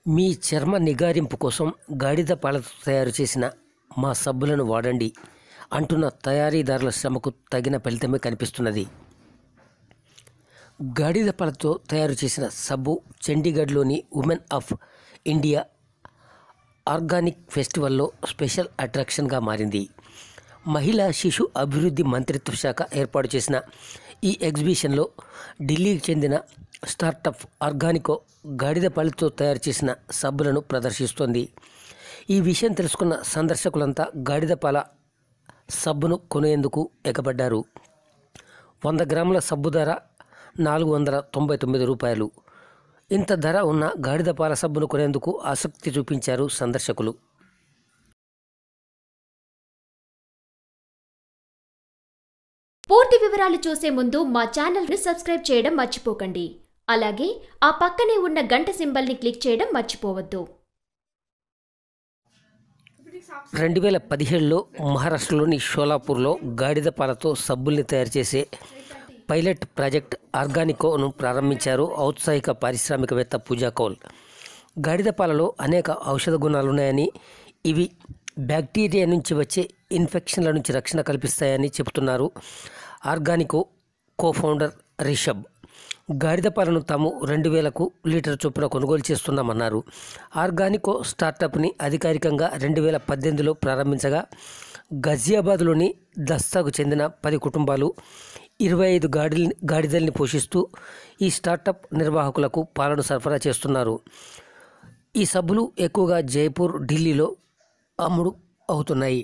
మీ చర్మ నిగారింపు కోసం గాడిద పాలతో తయారు చేసిన మా సబ్బులను వాడండి అంటున్న తయారీదారుల శ్రమకు తగిన ఫలితమే కనిపిస్తున్నది. గాడిద పాలతో తయారు చేసిన సబ్బు చండీగఢ్లోని ఉమెన్ ఆఫ్ ఇండియా ఆర్గానిక్ ఫెస్టివల్లో స్పెషల్ అట్రాక్షన్గా మారింది. మహిళా శిశు అభివృద్ధి మంత్రిత్వ శాఖ ఏర్పాటు చేసిన ఈ ఎగ్జిబిషన్లో ఢిల్లీకి చెందిన స్టార్టప్ ఆర్గానికో గాడిద పాలతో తయారు చేసిన సబ్బులను ప్రదర్శిస్తోంది. ఈ విషయం తెలుసుకున్న సందర్శకులంతా గాడిద పాల సబ్బును కొనేందుకు ఎగబడ్డారు. 100 గ్రాముల సబ్బు ధర 499 రూపాయలు. ఇంత ధర ఉన్న గాడిద పాల సబ్బును కొనేందుకు ఆసక్తి చూపించారు సందర్శకులు. పూర్తి వివరాలు చూసే ముందు మా ఛానల్ని సబ్స్క్రైబ్ చేయడం మర్చిపోకండి. అలాగే ఆ పక్కనే ఉన్న గంట సింబల్ని క్లిక్ చేయడం మర్చిపోవద్దు. 2017లో మహారాష్ట్రలోని షోలాపూర్లో గాడిద పాలతో సబ్బుల్ని తయారు చేసే పైలట్ ప్రాజెక్ట్ ఆర్గానికోను ప్రారంభించారు ఔత్సాహిక పారిశ్రామికవేత్త పూజా కౌల్. గాడిద పాలలో అనేక ఔషధ గుణాలున్నాయని, ఇవి బ్యాక్టీరియా నుంచి వచ్చే ఇన్ఫెక్షన్ల నుంచి రక్షణ కల్పిస్తాయని చెబుతున్నారు ఆర్గానికో కో-ఫౌండర్ రిషబ్. గాడిద పాలను తాము 2000 లీటర్ చొప్పున కొనుగోలు చేస్తున్నామన్నారు. ఆర్గానికో స్టార్టప్ని అధికారికంగా 2018లో ప్రారంభించగా గజియాబాద్లోని దస్తాకు చెందిన 10 కుటుంబాలు 25 గాడిదల్ని పోషిస్తూ ఈ స్టార్టప్ నిర్వాహకులకు పాలను సరఫరా చేస్తున్నారు. ఈ సబ్బులు ఎక్కువగా జైపూర్, ఢిల్లీలో అమ్ముడు అవుతున్నాయి.